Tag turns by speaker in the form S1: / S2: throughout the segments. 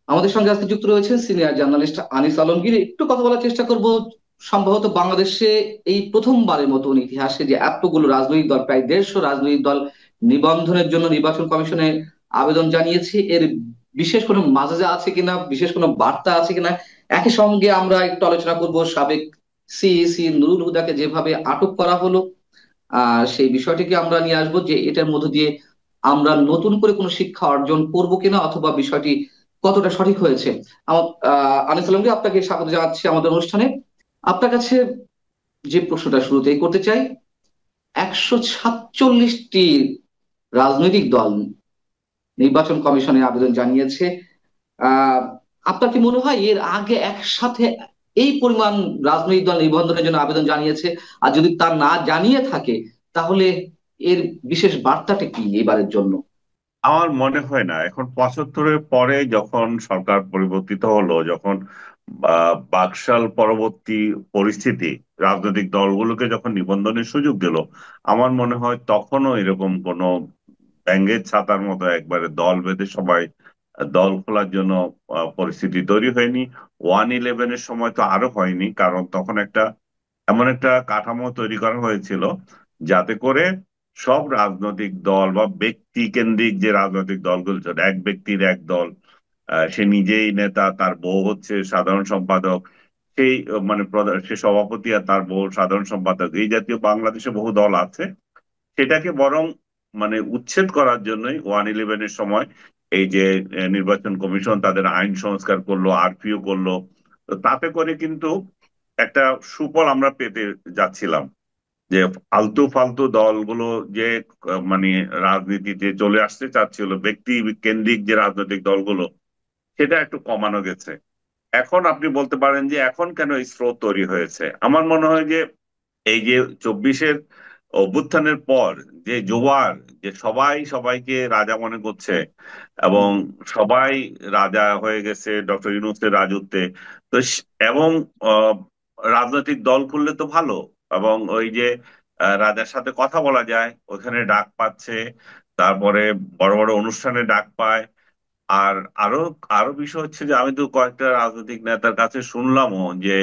S1: আমাদের সঙ্গে আজকে যুক্ত রয়েছেন সিনিয়র জার্নালিস্ট আনিস আলমগীর। একটু কথা বলার চেষ্টা করব। সম্ভবত বাংলাদেশে এই প্রথমবারের মতন ইতিহাসে যে এতগুলো রাজনৈতিক দল, প্রায় 150 রাজনৈতিক দল নিবন্ধনের জন্য নির্বাচন কমিশনে আবেদন জানিয়েছে, এর বিশেষ কোনো মাঝে আছে কিনা, বিশেষ কোনো বার্তা আছে কিনা, একই সঙ্গে আমরা একটু আলোচনা করব সাবেক সিইসি নুরুল হুদাকে যেভাবে আটক করা হলো, সেই বিষয়টিকে আমরা নিয়ে আসবো যে এটার মধ্য দিয়ে আমরা নতুন করে কোনো শিক্ষা অর্জন করব কিনা, অথবা বিষয়টি কতটা সঠিক হয়েছে। আনিস আলমকে আপনাকে স্বাগত জানাচ্ছি আমাদের অনুষ্ঠানে। আপনার কাছে যে প্রশ্নটা শুরুতেই করতে চাই, 147টি রাজনৈতিক দল নির্বাচন কমিশনে আবেদন জানিয়েছে। আহ আপনার কি মনে হয় এর আগে একসাথে এই পরিমাণ রাজনৈতিক দল নিবন্ধনের জন্য আবেদন জানিয়েছে? আর যদি তা না জানিয়ে থাকে, তাহলে এর বিশেষ বার্তাটা কি এবারের জন্য?
S2: আমার মনে হয় না। এখন 75-এর পরে যখন সরকার পরিবর্তিত হলো, যখন বাকশাল পরবর্তী পরিস্থিতি রাজনৈতিক দলগুলোকে যখন নিবন্ধনের সুযোগ দিল, আমার মনে হয় তখনও এরকম কোনো ব্যাঙের ছাতার মতো একবারে দল বেঁধে সবাই দল খোলার জন্য পরিস্থিতি তৈরি হয়নি। 1/11-এর সময় তো আরো হয়নি, কারণ তখন এমন একটা কাঠামো তৈরি করা হয়েছিল যাতে করে সব রাজনৈতিক দল বা ব্যক্তি কেন্দ্রিক যে রাজনৈতিক দলগুলো ছিল, এক ব্যক্তির এক দল, সে নিজেই নেতা, তার বউ হচ্ছে সাধারণ সম্পাদক, সেই সে সভাপতি আর তার বউ সাধারণ সম্পাদক, এই জাতীয় বাংলাদেশে বহু দল আছে। সেটাকে বরং উচ্ছেদ করার জন্যই 1/11-এর সময় এই যে নির্বাচন কমিশন তাদের আইন সংস্কার করলো, আরপিও করলো। তো তাতে করে কিন্তু একটা সুফল আমরা পেতে যাচ্ছিলাম, যে আলতু ফালতু দলগুলো যে রাজনীতিতে চলে আসতে চাচ্ছিল, ব্যক্তি কেন্দ্রিক যে রাজনৈতিক দলগুলো, সেটা একটু কমানো গেছে। এখন আপনি বলতে পারেন যে এখন কেন এই স্রোত তৈরি হয়েছে। আমার মনে হয় যে এই যে 24-এর অভ্যুত্থানের পর যে জোয়ার, যে সবাই সবাইকে রাজা মনে করছে এবং
S1: হুম।
S2: সবাই রাজা হয়ে গেছে ডক্টর ইউনূসের রাজত্বে। তো এবং আহ, রাজনৈতিক দল খুললে তো ভালো, এবং ওই যে রাজার সাথে কথা বলা যায়, ওখানে ডাক পাচ্ছে, তারপরে বড় বড় অনুষ্ঠানে ডাক পায়। আর আরো আরো বিষয় হচ্ছে যে আমি তো কয়েকটা রাজনৈতিক নেতার কাছে শুনলামও যে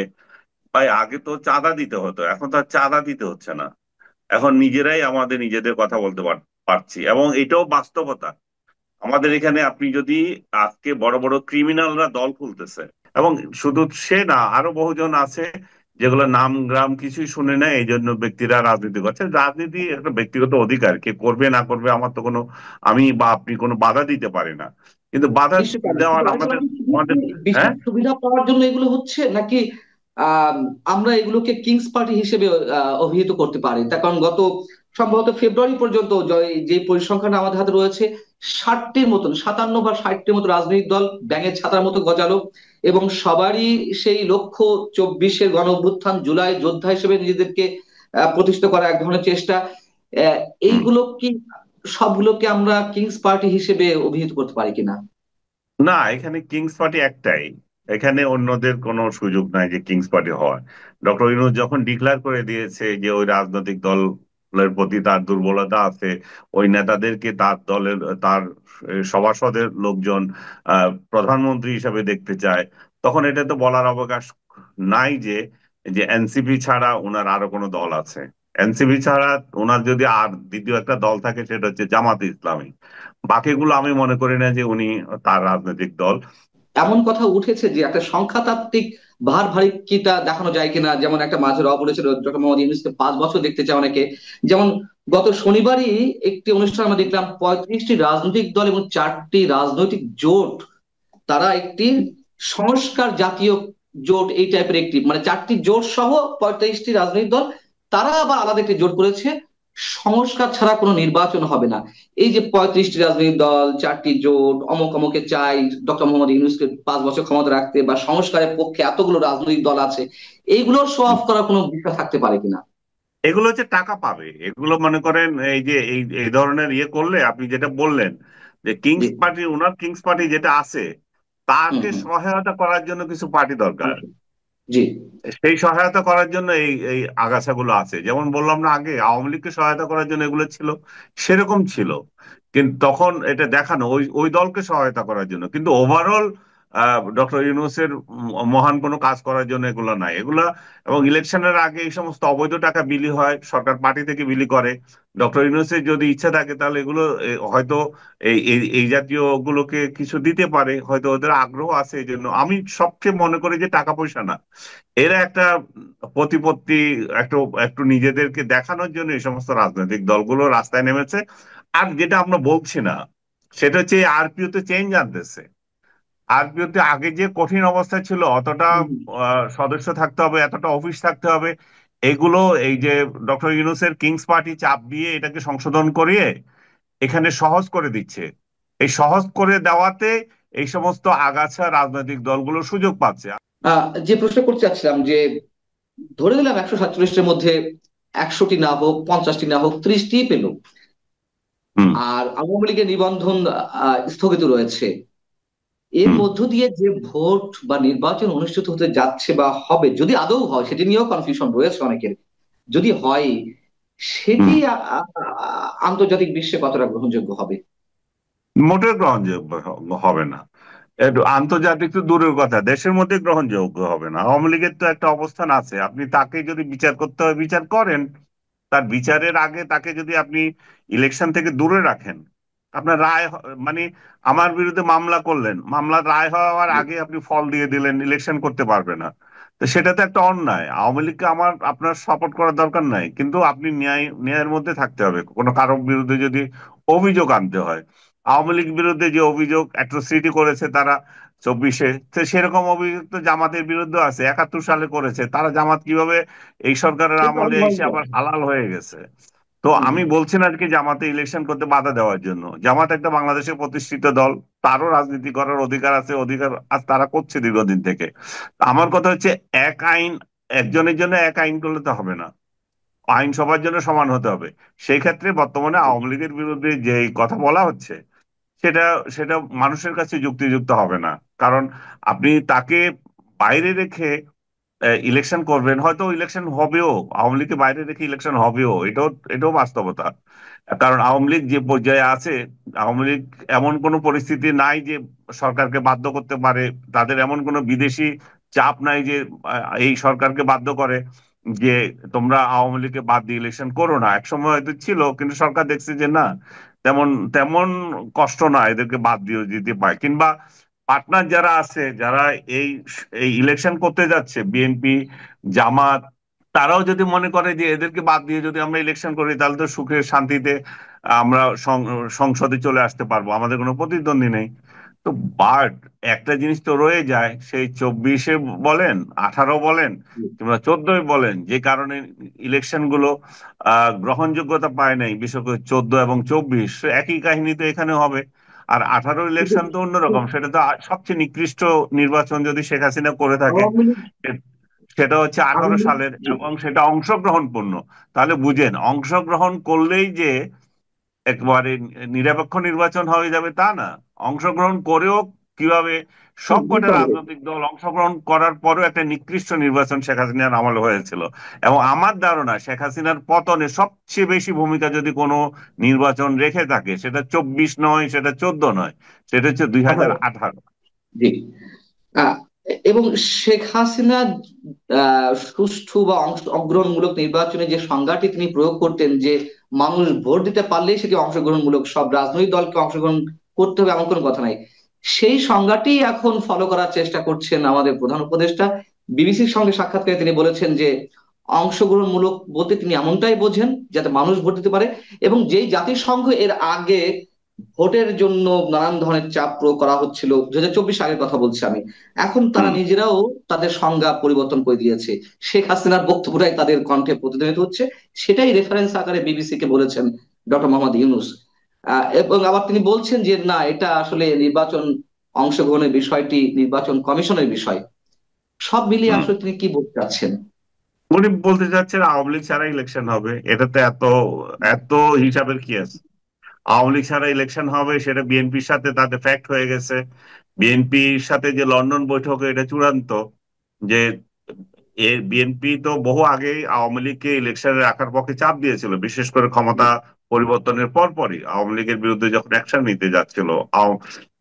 S2: ভাই, আগে তো চাঁদা দিতে হতো, এখন তো আর চাঁদা দিতে হচ্ছে না। এখন নিজেরাই আমাদের নিজেদের কথা বলতে পারছি, এবং এটাও বাস্তবতা। আমাদের এখানে আপনি যদি আজকে বড় বড় ক্রিমিনালরা দল খুলতেছে, এবং শুধু সে না, আরো বহুজন আছে যেগুলো নাম গ্রাম কিছুই শুনে না, এই জন্য ব্যক্তিরা রাজনীতি করছে। রাজনীতি একটা ব্যক্তিগত অধিকার, কে করবে না করবে আমার তো কোনো, আমি বা আপনি কোনো বাধা দিতে পারি না। কিন্তু বাধা
S1: নিশ্চয়ই পারেন, কিন্তু
S2: দেওয়ার
S1: আরেকটা
S2: আমাদের
S1: ব্যাপার শুধু
S2: আমাদের
S1: কি বিশেষ
S2: হ্যাঁ।
S1: সুবিধা পাওয়ার জন্য এগুলো হচ্ছে, নাকি আহ আমরা এগুলোকে কিংস পার্টি হিসেবে অভিহিত করতে পারি? তার কারণ গত সম্ভবত ফেব্রুয়ারি পর্যন্ত যে পরিসংখ্যান আমাদের হাতে রয়েছে, 60টির মতন, 57 বা 60টির মতো রাজনৈতিক দল ব্যাঙের ছাতার মতো গজালো, এবং সবারই সেই লক্ষ্য 24-এর গণ অভ্যুত্থান, জুলাই যোদ্ধা হিসেবে নিজেদেরকে প্রতিষ্ঠিত করা এক ধরনের চেষ্টা। আহ,
S2: হুম।
S1: এইগুলো কি সবগুলোকে আমরা কিংস পার্টি হিসেবে অভিহিত করতে পারি কিনা?
S2: না, এখানে কিংস পার্টি একটাই। এখানে অন্যদের কোনো সুযোগ নাই যে কিংস পার্টি হওয়ার। ডক্টর ইউনূস যখন ডিক্লেয়ার করে দিয়েছে যে ওই রাজনৈতিক দলের প্রতি তার দুর্বলতা আছে, ওই নেতাদেরকে তার দলের, তার সভাসদের লোকজন প্রধানমন্ত্রী হিসাবে দেখতে চায়, তখন এটা তো বলার অবকাশ নাই যে যে এনসিপি ছাড়া ওনার আরো কোনো দল আছে। এনসিপি ছাড়া ওনার যদি আর দ্বিতীয় একটা দল থাকে, সেটা হচ্ছে জামাতে ইসলামী। বাকিগুলো আমি মনে করি না যে উনি তার রাজনৈতিক দল।
S1: এমন কথা উঠেছে যে একটা সংখ্যাতাত্ত্বিক ভারভারিকিতা দেখানো যায় কিনা, যেমন একটা মাঝে বলেছিল ডক্টর মোহাম্মদ ইউনূসকে 5 বছর দেখতে চায় অনেকে। যেমন গত শনিবারই একটি অনুষ্ঠান আমরা দেখলাম, 35টি রাজনৈতিক দল এবং 4টি রাজনৈতিক জোট, তারা একটি সংস্কার জাতীয় জোট, এই টাইপের একটি, মানে 4টি জোট সহ 45টি রাজনৈতিক দল, তারা আবার আলাদা একটি জোট করেছে, সংস্কার ছাড়া কোনো নির্বাচন হবে না। এই যে 35টি রাজনৈতিক দল, 4টি জোট, অমুক অমুকে চাই ডক্টর মোহাম্মদ ইউনূসকে 5 বছর ক্ষমতা রাখতে, বা সংস্কারের পক্ষে এতগুলো রাজনৈতিক দল আছে, এইগুলোর শো অফ করার কোনো বিষয় থাকতে পারে কিনা?
S2: এগুলো হচ্ছে টাকা পাবে, এগুলো মনে করেন এই যে এই এই ধরনের ইয়ে করলে, আপনি যেটা বললেন যে
S1: জি।
S2: কিংস পার্টি, ওনার কিংস পার্টি যেটা আছে,
S1: হুম
S2: তাকে
S1: হুম।
S2: সহায়তা করার জন্য কিছু পার্টি দরকার।
S1: অবশ্যই। জি।
S2: সেই সহায়তা করার জন্য এই এই আগাছাগুলো আছে। যেমন বললাম না, আগে আওয়ামী লীগকে সহায়তা করার জন্য এগুলো ছিল, সেরকম ছিল। কিন্তু তখন এটা দেখানো ওই ওই দলকে সহায়তা করার জন্য, কিন্তু ওভারঅল ডক্টর ইউনূসের মহান কোনো কাজ করার জন্য এগুলো নাই এগুলা। এবং ইলেকশনের আগে এই সমস্ত অবৈধ টাকা বিলি হয়, সরকার পার্টি থেকে বিলি করে। ডক্টর ইউনূসের যদি ইচ্ছা থাকে তাহলে এগুলো হয়তো এই এই এই জাতীয় গুলোকে কিছু দিতে পারে, হয়তো ওদের আগ্রহ আছে। এই জন্য আমি সবচেয়ে মনে করি যে টাকা পয়সা না, এরা একটা প্রতিপত্তি, একটু একটু নিজেদেরকে দেখানোর জন্য এই সমস্ত রাজনৈতিক দলগুলো রাস্তায় নেমেছে। আর যেটা আমরা বলছি না, সেটা হচ্ছে আরপিও তে চেঞ্জ আনতেছে। আরপিও তে আগে যে কঠিন অবস্থা ছিল, অতটা
S1: হুম।
S2: সদস্য থাকতে হবে, এতটা অফিস থাকতে হবে, এগুলো এই যে ডক্টর ইউনূসের কিংস পার্টি চাপ দিয়ে এটাকে সংশোধন করিয়ে এখানে সহজ করে দিচ্ছে। এই সহজ করে দেওয়াতে এই সমস্ত আগাছা রাজনৈতিক দলগুলো সুযোগ পাচ্ছে।
S1: যে প্রশ্ন করতে চাচ্ছিলাম যে ধরে নিলাম 147-এর মধ্যে 100টি না হোক, 50টি না হোক, 30টি পেল,
S2: হুম।
S1: আর আওয়ামী লীগের নিবন্ধন স্থগিত রয়েছে, এর
S2: হুম।
S1: মধ্য দিয়ে যে ভোট বা নির্বাচন অনুষ্ঠিত হতে যাচ্ছে বা হবে, যদি আদৌ হয়, সেটি নিয়েও কনফিউশন রয়েছে অনেকের, যদি হয়
S2: হুম।
S1: সেটি আন্তর্জাতিক বিশ্বে কতটা গ্রহণযোগ্য হবে?
S2: মোটেও গ্রহণযোগ্য হবে না। একটু আন্তর্জাতিক তো দূরের কথা, দেশের মধ্যে গ্রহণযোগ্য হবে না। আওয়ামী লীগের তো একটা অবস্থান আছে, আপনি তাকে যদি বিচার করতে হয় বিচার করেন। তার বিচারের আগে তাকে যদি আপনি ইলেকশন থেকে দূরে রাখেন, আপনার মানে আমার বিরুদ্ধে মামলা করলেন, মামলার রায় হওয়ার আগে আপনি ফল দিয়ে দিলেন, ইলেকশন করতে পারবে না। তো সেটা তো একটা অন্যায়। আওয়ামী লীগকে আপনার সাপোর্ট করার দরকার নাই, কিন্তু আপনি ন্যায়ের মধ্যে থাকতে হবে। কোনো কারোর বিরুদ্ধে যদি অভিযোগ আনতে হয়, আওয়ামী লীগ বিরুদ্ধে যে অভিযোগ অ্যাট্রোসিটি করেছে তারা 24-এ, তো সেরকম অভিযোগ তো জামাতের বিরুদ্ধে আছে, 71 সালে করেছে তারা। জামাত কিভাবে এই সরকারের
S1: সেটা
S2: আমলে
S1: অনেক
S2: এসে
S1: ভয়ঙ্কর।
S2: আবার হালাল হয়ে গেছে? তো
S1: হুম।
S2: আমি বলছি না আর কি জামাতে ইলেকশন করতে বাধা দেওয়ার জন্য। জামাত একটা বাংলাদেশের প্রতিষ্ঠিত দল, তারও রাজনীতি করার অধিকার আছে, অধিকার আজ তারা করছে দীর্ঘদিন থেকে। আমার কথা হচ্ছে, এক আইন, একজনের জন্য এক আইন করলে তো হবে না, আইন সবার জন্য সমান হতে হবে। সেই ক্ষেত্রে বর্তমানে আওয়ামী লীগের বিরুদ্ধে যে কথা বলা হচ্ছে, সেটা সেটা মানুষের কাছে যুক্তিযুক্ত হবে না। কারণ আপনি তাকে বাইরে রেখে ইলেকশন করবেন, হয়তো ইলেকশন হবেও, আওয়ামী লীগকে বাইরে রেখে ইলেকশন হবেও, এটাও এটাও বাস্তবতা। কারণ আওয়ামী লীগ যে পর্যায়ে আছে, আওয়ামী লীগ এমন কোনো পরিস্থিতি নাই যে সরকারকে বাধ্য করতে পারে। তাদের এমন কোনো বিদেশি চাপ নাই যে এই সরকারকে বাধ্য করে যে তোমরা আওয়ামী লীগকে বাদ দিয়ে ইলেকশন করো না। একসময় হয়তো ছিল, কিন্তু সরকার দেখছে যে না, তেমন তেমন কষ্ট না এদেরকে বাদ দিয়ে দিতে পায়। কিংবা পার্টনার যারা আছে, যারা এই এই ইলেকশন করতে যাচ্ছে, বিএনপি, জামাত, তারাও যদি মনে করে যে এদেরকে বাদ দিয়ে যদি আমরা ইলেকশন করি তাহলে তো সুখে শান্তিতে আমরা সংসদে চলে আসতে পারবো, আমাদের কোনো প্রতিদ্বন্দ্বী নেই। তো বাট একটা জিনিস তো রয়ে যায়, সেই 24-এ বলেন, 18 বলেন, কিংবা 14-ই বলেন, যে কারণে ইলেকশন গুলো গ্রহণযোগ্যতা পায় নাই, বিশেষ করে 14 এবং 24, একই কাহিনী তো এখানে হবে। আর 18
S1: কিন্তু
S2: ইলেকশন তো অন্যরকম, সেটা তো সবচেয়ে নিকৃষ্ট নির্বাচন যদি শেখ হাসিনা করে থাকে।
S1: আওয়ামী লীগ
S2: সে- সেটা হচ্ছে
S1: আওয়ামী
S2: 18
S1: লীগ
S2: সালের,
S1: জি।
S2: এবং সেটা অংশগ্রহণপূর্ণ। তাহলে বুঝেন, অংশগ্রহণ করলেই যে একবারে নিরপেক্ষ নির্বাচন হয়ে যাবে তা না। অংশগ্রহণ করেও কিভাবে
S1: হুম,
S2: সবকটা
S1: বুঝতে পারবো।
S2: রাজনৈতিক দল অংশগ্রহণ করার পরেও একটা নিকৃষ্ট নির্বাচন শেখ হাসিনার আমলে হয়েছিল। এবং আমার ধারণা শেখ হাসিনার পতনে সবচেয়ে বেশি ভূমিকা যদি কোনো নির্বাচন রেখে থাকে, সেটা 24 নয়, সেটা 14 নয়, সেটা হচ্ছে
S1: 18।
S2: 2018।
S1: জি। আহ, এবং শেখ হাসিনা সুষ্ঠু বা অংশগ্রহণমূলক নির্বাচনে যে সংজ্ঞাটি তিনি প্রয়োগ করতেন, যে মানুষ ভোট দিতে পারলেই সেটি অংশগ্রহণমূলক, সব রাজনৈতিক দলকে অংশগ্রহণ করতে হবে এমন কোনো কথা নাই, সেই সংজ্ঞাটি এখন ফলো করার চেষ্টা করছেন আমাদের প্রধান উপদেষ্টা। বিবিসির সঙ্গে সাক্ষাৎকারে তিনি বলেছেন যে অংশগ্রহণমূলক বলতে তিনি এমনটাই বোঝেন যাতে মানুষ ভোট দিতে পারে, এবং যেই জাতিসংঘ এর আগে ভোটের জন্য নানান ধরনের চাপ প্রয়োগ করা হচ্ছিল, 2024 আগের কথা বলছি আমি, এখন তারা
S2: হুম।
S1: নিজেরাও তাদের সংজ্ঞা পরিবর্তন করে দিয়েছে। শেখ হাসিনার বক্তব্যটাই তাদের কণ্ঠে প্রতিধ্বনিত হচ্ছে, সেটাই রেফারেন্স আকারে বিবিসি কে বলেছেন ডক্টর মোহাম্মদ ইউনুস। এবং আবার তিনি বলছেন যে না, এটা আসলে নির্বাচন অংশগ্রহণের বিষয়টি নির্বাচন কমিশনের বিষয়। সব মিলিয়ে
S2: হুম।
S1: আসলে তিনি কি বলতে চাচ্ছেন?
S2: উনি বলতে চাচ্ছেন আওয়ামী লীগ ছাড়া ইলেকশন হবে, এটাতে এত এত হিসাবের কি আছে? আওয়ামী লীগ ছাড়া ইলেকশন হবে, সেটা বিএনপির সাথে তাদের ফ্যাক্ট হয়ে গেছে। বিএনপির সাথে যে লন্ডন বৈঠক, এটা চূড়ান্ত যে বিএনপি তো বহু আগেই আওয়ামী লীগকে ইলেকশনে রাখার পক্ষে চাপ দিয়েছিল, বিশেষ করে ক্ষমতা পরিবর্তনের পরপরই আওয়ামী লীগের বিরুদ্ধে যখন অ্যাকশন নিতে যাচ্ছিল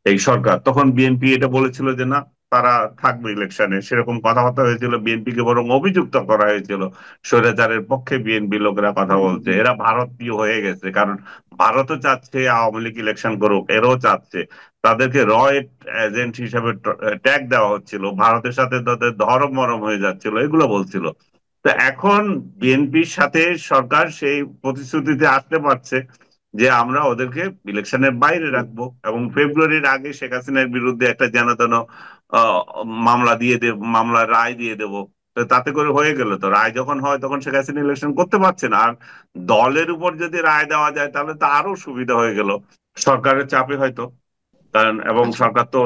S2: এই সরকার, তখন বিএনপি এটা বলেছিল যে না, তারা থাকবে ইলেকশনে, সেরকম কথাবার্তা হয়েছিল। বিএনপি কে বরং অভিযুক্ত করা হয়েছিল, স্বৈরাচারের পক্ষে বিএনপি লোকেরা কথা
S1: হুম,
S2: বলছে,
S1: হুম,
S2: এরা ভারতীয় হয়ে গেছে। কারণ ভারতও চাচ্ছে আওয়ামী লীগ ইলেকশন করুক, এরাও চাচ্ছে। তাদেরকে এজেন্ট হিসেবে ট্যাগ দেওয়া হচ্ছিল, ভারতের সাথে তাদের ধরম মরম হয়ে যাচ্ছিল, এগুলো বলছিল। তো এখন বিএনপির সাথে সরকার সেই প্রতিশ্রুতিতে আসতে পারছে যে আমরা ওদেরকে ইলেকশনের বাইরে রাখবো, এবং ফেব্রুয়ারির আগে শেখ হাসিনার বিরুদ্ধে একটা যেন তেন আহ, মামলা দিয়ে দেব, মামলার রায় দিয়ে দেব। তো তাতে করে হয়ে গেল। তো রায় যখন হয় তখন শেখ হাসিনা ইলেকশন করতে পারছে না। আর দলের উপর যদি রায় দেওয়া যায় তাহলে তো আরো সুবিধা হয়ে গেল সরকারের চাপে হয়তো। কারণ এবং
S1: আচ্ছা।
S2: সরকার তো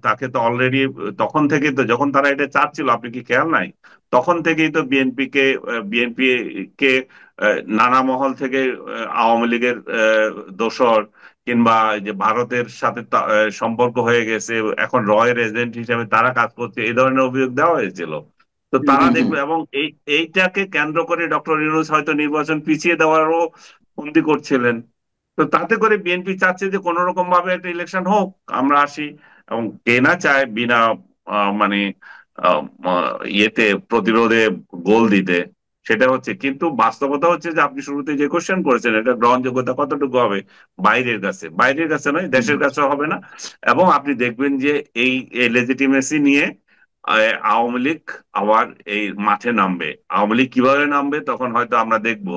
S2: তাকে তো অলরেডি তখন থেকেই তো, যখন তারা এটা চাচ্ছিল, আপনি কি খেয়াল নাই, তখন থেকেই তো বিএনপি কে নানা মহল থেকে আওয়ামী লীগের দোসর, কিংবা এই যে ভারতের সাথে সম্পর্ক হয়ে গেছে, এখন রয়ের এজেন্ট হিসেবে তারা কাজ করছে, এই ধরনের অভিযোগ দেওয়া হয়েছিল। তো
S1: হুম,
S2: তারা
S1: হুম, হুম।
S2: দেখবে, এবং এইটাকে কেন্দ্র করে ডক্টর ইউনূস হয়তো নির্বাচন পিছিয়ে দেওয়ারও ফন্দি করছিলেন। তো তাতে করে বিএনপি চাচ্ছে যে কোন রকম ভাবে একটা ইলেকশন হোক, আমরা আসি। এবং কে না চায় বিনা মানে আহ, ইয়েতে প্রতিরোধে গোল দিতে। সেটা হচ্ছে, কিন্তু বাস্তবতা হচ্ছে যে আপনি শুরুতে যে কোশ্চেন করেছেন, এটা গ্রহণযোগ্যতা কতটুকু হবে বাইরের কাছে নয়,
S1: হুম,
S2: দেশের কাছে হবে না। এবং আপনি দেখবেন যে এই লেজিটিমেসি নিয়ে আওয়ামী লীগ আবার এই মাঠে নামবে। আওয়ামী লীগ কিভাবে নামবে তখন হয়তো আমরা দেখবো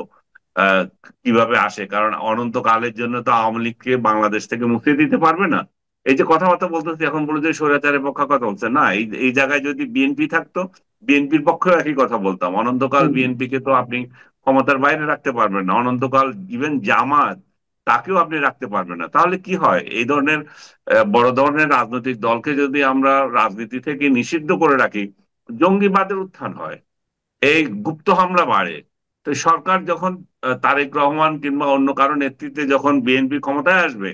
S2: আহ, কিভাবে আসে। কারণ অনন্তকালের জন্য তো আওয়ামী লীগকে বাংলাদেশ থেকে মুক্তি দিতে পারবে না। এই যে কথাবার্তা বলতেছি, এখন বলে যে স্বৈরাচারের পক্ষে কথা বলছে না, এই এই জায়গায় যদি বিএনপি থাকতো, বিএনপির পক্ষেও একই কথা বলতাম। অনন্তকাল
S1: হুম,
S2: বিএনপি কে তো আপনি ক্ষমতার বাইরে রাখতে পারবেন না, অনন্তকাল ইভেন জামাত, তাকেও আপনি রাখতে পারবেন না। তাহলে কি হয়, এই ধরনের বড় ধরনের রাজনৈতিক দলকে যদি আমরা রাজনীতি থেকে নিষিদ্ধ করে রাখি, জঙ্গিবাদের উত্থান হয়, এই গুপ্ত হামলা বাড়ে। তো সরকার যখন তারেক রহমান কিংবা অন্য কারো নেতৃত্বে যখন বিএনপি ক্ষমতায় আসবে,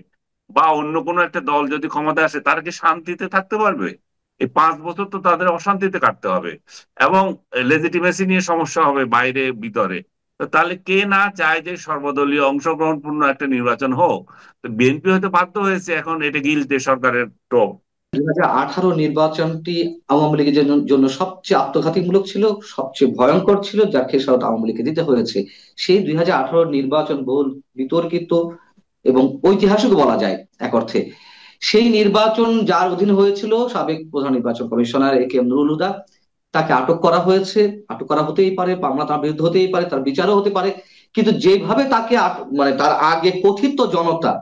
S2: বা অন্য কোনো একটা দল যদি ক্ষমতায় আসে, তারা কি শান্তিতে থাকতে পারবে? এই 5 বছর তো তাদের অশান্তিতে কাটতে হবে, এবং লেজিটিমেসি নিয়ে সমস্যা হবে বাইরে ভিতরে। তো তাহলে কে না চায় যে সর্বদলীয় অংশগ্রহণপূর্ণ একটা নির্বাচন হোক? তো বিএনপি হয়তো বাধ্য হয়েছে এখন এটা গিলতে সরকারের টোপ।
S1: 2018 নির্বাচনটি আওয়ামী লীগের জন্য সবচেয়ে আত্মঘাতীমূলক ছিল, সবচেয়ে ভয়ঙ্কর ছিল, যার খেসারত আওয়ামী লীগকে দিতে হয়েছে। সেই 2018 নির্বাচন বহুল বিতর্কিত এবং ঐতিহাসিক বলা যায় এক অর্থে। সেই নির্বাচন যার অধীনে হয়েছিল, সাবেক প্রধান নির্বাচন commissioner A K M Nurul Huda, তাকে আটক করা হয়েছে। আটক করা হতেই পারে, মামলা তার বিরুদ্ধে হতেই পারে, তার বিচারও হতে পারে। কিন্তু যেভাবে তাকে মানে তার আগে কথিত জনতা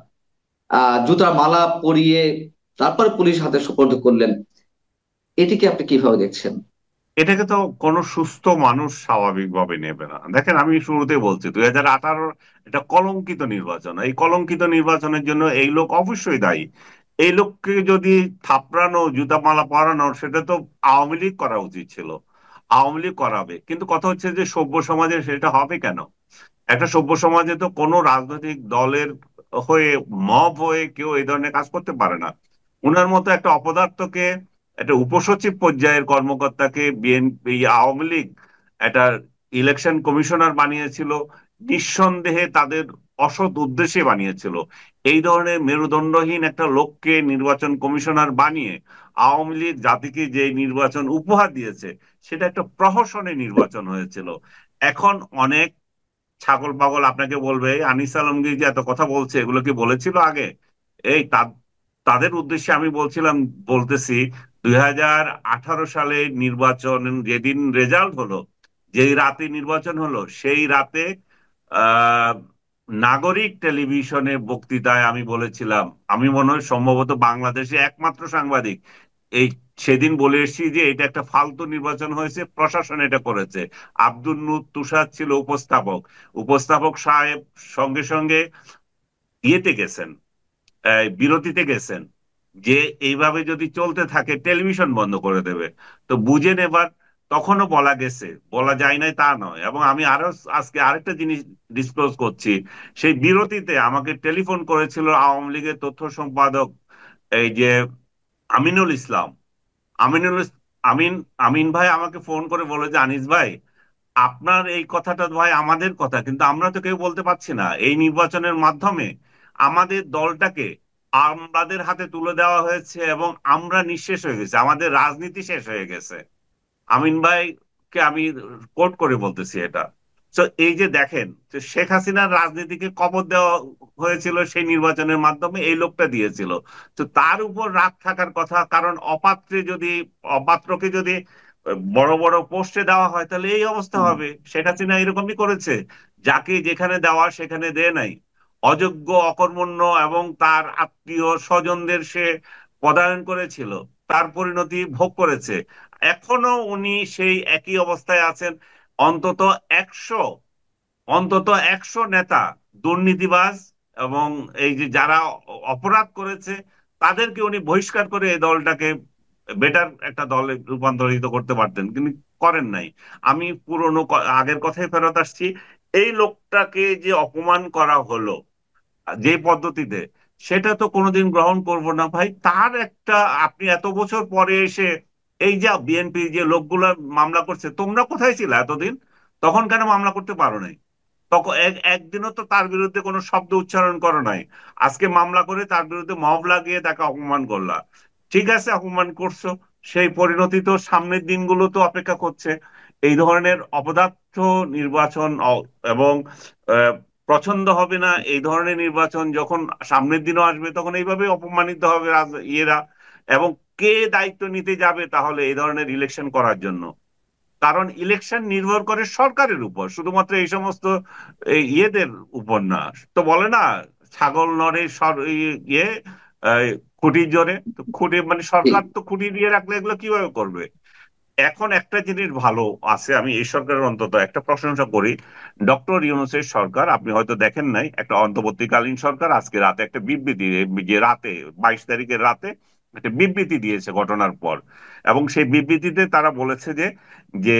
S1: জুতার মালা পরিয়ে তারপরে পুলিশ হাতে সোপর্দ করলেন, এটিকে আপনি কিভাবে দেখছেন?
S2: এটাকে তো কোনো সুস্থ মানুষ স্বাভাবিকভাবে নেবে না। দেখেন, আমি শুরুতে বলছি 2018 এটা কলঙ্কিত নির্বাচন। এই কলঙ্কিত নির্বাচনের জন্য এই লোক অবশ্যই দায়ী। এই লোককে যদি থাপড়ানো, জুতামালা পরানো, সেটা তো আওয়ামী লীগ করা উচিত ছিল। আওয়ামী লীগ করাবে, কিন্তু কথা হচ্ছে যে সভ্য সমাজে সেটা হবে কেন? একটা সভ্য সমাজে তো কোনো রাজনৈতিক দলের হয়ে, মব হয়ে কেউ এই ধরনের কাজ করতে পারে না। উনার মতো একটা অপদার্থকে, একটা উপসচিব পর্যায়ের কর্মকর্তাকে বিএনপি, আওয়ামী লীগ একটা ইলেকশন কমিশনার বানিয়েছিল, নিঃসন্দেহে তাদের অসৎ উদ্দেশ্যে বানিয়েছিল। এই ধরনের মেরুদণ্ডহীন একটা লোককে নির্বাচন কমিশনার বানিয়ে আওয়ামী লীগ জাতিকে যে নির্বাচন উপহার দিয়েছে, সেটা একটা প্রহসনের নির্বাচন হয়েছিল। এখন অনেক ছাগল পাগল আপনাকে বলবে, এই আনিস আলমগীর যে এত কথা বলছে, এগুলো কি বলেছিল আগে? এই তাদের উদ্দেশ্যে আমি বলতেছি, 2018 সালে নির্বাচন যেদিন রেজাল্ট হলো, যেই রাতে নির্বাচন হলো, সেই রাতে আহ নাগরিক টেলিভিশনে বক্তৃতায় আমি বলেছিলাম, আমি মনে হয় সম্ভবত বাংলাদেশে একমাত্র সাংবাদিক এই সেদিন বলে এসেছি যে এটা একটা ফালতু নির্বাচন হয়েছে, প্রশাসন এটা করেছে। আব্দুল নূর তুষার ছিল উপস্থাপক। উপস্থাপক সাহেব সঙ্গে সঙ্গে ইয়েতে গেছেন, বিরতিতে গেছেন, যে এইভাবে যদি চলতে থাকে টেলিভিশন বন্ধ করে দেবে। তো বুঝেন এবার। তখনও বলা গেছে, বলা যায় নাই তা নয়। এবং আমি আরো আজকে আরেকটা জিনিস ডিসক্লোজ করছি, সেই বিরতিতে আমাকে টেলিফোন করেছিল আওয়ামী লীগের তথ্য সম্পাদক, এই যে আমিনুল ইসলাম। আমিনুল ইস- আমিন আমিন ভাই আমাকে ফোন করে বলে যে, আনিস ভাই, আপনার এই কথাটা ভাই আমাদের কথা, কিন্তু আমরা তো কেউ বলতে পারছি না এই নির্বাচনের মাধ্যমে আমাদের দলটাকে আমাদের হাতে তুলে দেওয়া হয়েছে এবং আমরা নিঃশেষ হয়ে গেছি, আমাদের রাজনীতি শেষ হয়ে গেছে। আমিন ভাইকে আমি কোট করে বলতেছি এটা। তো এই যে দেখেন, যে শেখ হাসিনার রাজনীতিকে কবর দেওয়া হয়েছিল সেই নির্বাচনের মাধ্যমে, এই লোকটা দিয়েছিল। তো তার উপর রাগ থাকার কথা, কারণ অপাত্রকে যদি বড় বড় পোস্টে দেওয়া হয় তাহলে এই অবস্থা
S1: হুম,
S2: হবে। শেখ হাসিনা এরকমই করেছে, যাকে যেখানে দেওয়া সেখানে দেয় নাই। অযোগ্য, অকর্মণ্য এবং তার আত্মীয় স্বজনদের সে পদায়ন করেছিল, তার পরিণতি ভোগ করেছে। এখনো উনি সেই একই অবস্থায় আছেন। অন্তত 100 অন্তত 100 নেতা দুর্নীতিবাজ এবং এই যে যারা অপরাধ করেছে তাদেরকে উনি বহিষ্কার করে এই দলটাকে বেটার একটা দলে রূপান্তরিত করতে পারতেন, কিন্তু করেন নাই। আমি আগের কথায় ফেরত আসছি। এই লোকটাকে যে অপমান করা হলো যে পদ্ধতিতে, সেটা তো কোনোদিন গ্রহণ করব না ভাই। তার একটা, আপনি এত বছর পরে এসে এই যে বিএনপি যে লোকগুলা মামলা করছে, তোমরা কোথায় ছিলে এতদিন? তখন কেন মামলা করতে পারো নাই? তখন একদিনও তো তার বিরুদ্ধে কোনো শব্দ উচ্চারণ করো নাই। আজকে মামলা করে তার বিরুদ্ধে মব লাগিয়ে তাকে অপমান করলা। ঠিক আছে, অপমান করছো, সেই পরিণতি তো সামনের দিনগুলো তো অপেক্ষা করছে। এই ধরনের অপদার্থ নির্বাচন এবং আহ, পছন্দ হবে না এই ধরনের নির্বাচন যখন সামনের দিনও আসবে, তখন এইভাবে অপমানিত হবে ইয়েরা। এবং কে দায়িত্ব নিতে যাবে তাহলে এই ধরনের ইলেকশন করার জন্য? কারণ ইলেকশন নির্ভর করে সরকারের উপর, শুধুমাত্র এই সমস্ত ইয়েদের উপর না। তো বলে না, ছাগল নড়ে ইয়ে আহ, খুঁটির জোরে। তো খুঁটি মানে
S1: ঠিক।
S2: সরকার তো খুঁটি দিয়ে রাখলে এগুলো কিভাবে করবে? এখন একটা জিনিস ভালো আছে, আমি এই সরকারের অন্তত একটা প্রশংসা করি। ডক্টর ইউনূসের সরকার, আপনি হয়তো দেখেন নাই, একটা অন্তর্বর্তীকালীন সরকার আজকে রাতে একটা বিবৃতি, যে রাতে 22 তারিখের রাতে একটা বিবৃতি দিয়েছে ঘটনার পর। এবং সেই বিবৃতিতে তারা বলেছে যে যে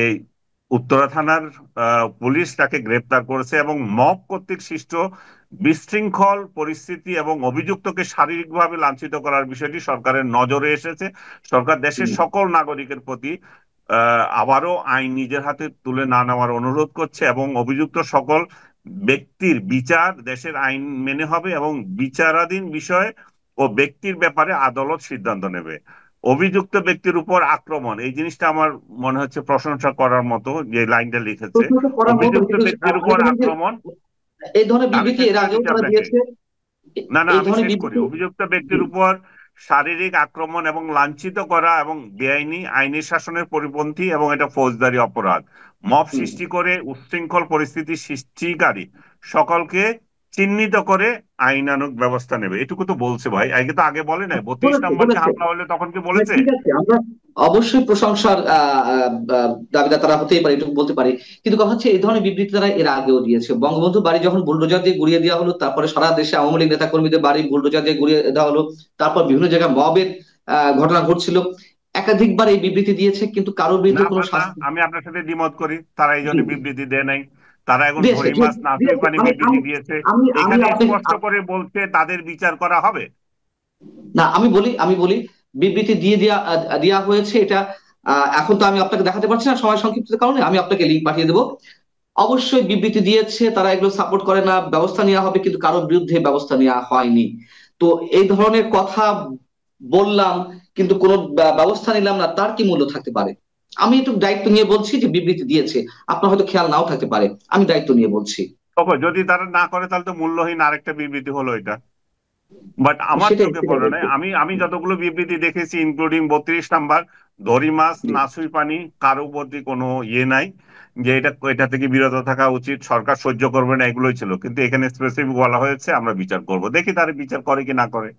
S2: উত্তরা থানার পুলিশ তাকে গ্রেপ্তার করেছে এবং মব কর্তৃক সৃষ্ট বিশৃঙ্খল পরিস্থিতি এবং অভিযুক্তকে শারীরিকভাবে লাঞ্ছিত করার বিষয়টি সরকারের নজরে এসেছে। সরকার দেশের
S1: হুম।
S2: সকল নাগরিকের প্রতি আবারও আইন নিজের হাতে তুলে না নেওয়ার অনুরোধ করছে এবং অভিযুক্ত সকল ব্যক্তির বিচার দেশের আইন মেনে হবে এবং বিচারাধীন বিষয় ও ব্যক্তির ব্যাপারে আদালত সিদ্ধান্ত নেবে। অভিযুক্ত ব্যক্তির উপর আক্রমণ, এই জিনিসটা আমার মনে হচ্ছে প্রশংসা করার মতো, যে লাইনটা লিখেছে।
S1: প্রশ্নটা করার মতো,
S2: অভিযুক্ত
S1: কিন্তু
S2: ব্যক্তির
S1: আপনি
S2: উপর
S1: বলেন যে
S2: আক্রমণ।
S1: এই ধরনের
S2: আমি
S1: বিবৃতি
S2: শেষ
S1: এর
S2: করে
S1: আগেও
S2: দিচ্ছি
S1: তারা
S2: আপনাকে।
S1: দিয়েছে।
S2: না না,
S1: এই
S2: আমি
S1: ধরনের
S2: শেষ করি।
S1: বিবৃতি।
S2: অভিযুক্ত
S1: জি।
S2: ব্যক্তির উপর শারীরিক আক্রমণ এবং লাঞ্ছিত করা এবং বেআইনি আইনি শাসনের পরিপন্থী এবং এটা ফৌজদারি অপরাধ। মব
S1: হুম।
S2: সৃষ্টি করে উচ্ছৃঙ্খল পরিস্থিতি সৃষ্টিকারী সকলকে চিহ্নিত করে আইনানুগ ব্যবস্থা নেবে, এটুকু তো বলছে ভাই। আগে তো আগে বলে নাই? 32
S1: বলেছে
S2: নম্বর যে
S1: বলেছে।
S2: হামলা হলে তখন কি
S1: হ্যাঁ,
S2: বলেছে?
S1: ঠিক আছে, আমরা অবশ্যই প্রশংসার দাবিদাতারা হতেই পারি, এটুকু বলতে পারি। কিন্তু কথা হচ্ছে এই ধরনের বিবৃতি তারা এর আগেও দিয়েছে। বঙ্গবন্ধু বাড়ি যখন বুলডোজার দিয়ে গুড়িয়ে দেওয়া হলো, তারপরে সারা দেশে আওয়ামী লীগ নেতা কর্মীদের বাড়ি বুলডোজার দিয়ে গুড়িয়ে দেওয়া হলো, তারপর বিভিন্ন জায়গায় মবের ঘটনা ঘটছিল, একাধিকবার এই বিবৃতি দিয়েছে, কিন্তু কারোর বিরুদ্ধে কোনো
S2: না,
S1: শাস্তি।
S2: আমি আপনার সাথে দ্বিমত করি। তারা এই
S1: জি,
S2: জন্য বিবৃতি দেয় নাই। তারা এখন
S1: দিয়েছে,
S2: ভোরি
S1: ঠিক
S2: মাছ না ছুঁই
S1: দিয়েছে।
S2: পানি
S1: আমি
S2: বিবৃতি
S1: আমি
S2: দিয়েছে।
S1: আমি আমি
S2: এখানে
S1: আপনি
S2: স্পষ্ট করে বলছে তাদের বিচার করা হবে।
S1: না, আমি বলি বিবৃতি দিয়ে দেওয়া হয়েছে এটা। এখন তো আমি আপনাকে দেখাতে পারছি না সময় সংক্ষিপ্ততার কারণে, আমি আপনাকে লিঙ্ক পাঠিয়ে দেবো। অবশ্যই বিবৃতি দিয়েছে, তারা এগুলো সাপোর্ট করে না, ব্যবস্থা নেওয়া হবে, কিন্তু কারোর বিরুদ্ধে ব্যবস্থা নেওয়া হয়নি। তো এই ধরনের কথা বললাম কিন্তু কোনো ব্যবস্থা নিলাম না, তার কি মূল্য থাকতে পারে? আমি একটু দায়িত্ব নিয়ে বলছি যে বিবৃতি দিয়েছে, আপনার হয়তো খেয়াল নাও থাকতে পারে, আমি দায়িত্ব নিয়ে বলছি।
S2: তবে যদি তারা না করে তাহলে তো মূল্যহীন আরেকটা বিবৃতি হলো এটা। বাট আমার
S1: সেটাই
S2: চোখে
S1: সেটাই
S2: পড়ে নাই।
S1: বলছি।
S2: আমি যতগুলো বিবৃতি দেখেছি, ইনক্লুডিং 32 নাম্বার, দড়ি মাছ
S1: জি।
S2: না ছুঁই পানি, কারো প্রতি কোনো ইয়ে নাই যে এটা থেকে বিরত থাকা উচিত, সরকার সহ্য করবে না, এগুলোই ছিল। কিন্তু এখানে স্পেসিফিক বলা হয়েছে আমরা বিচার করব, দেখি তারা বিচার করে কি না করে।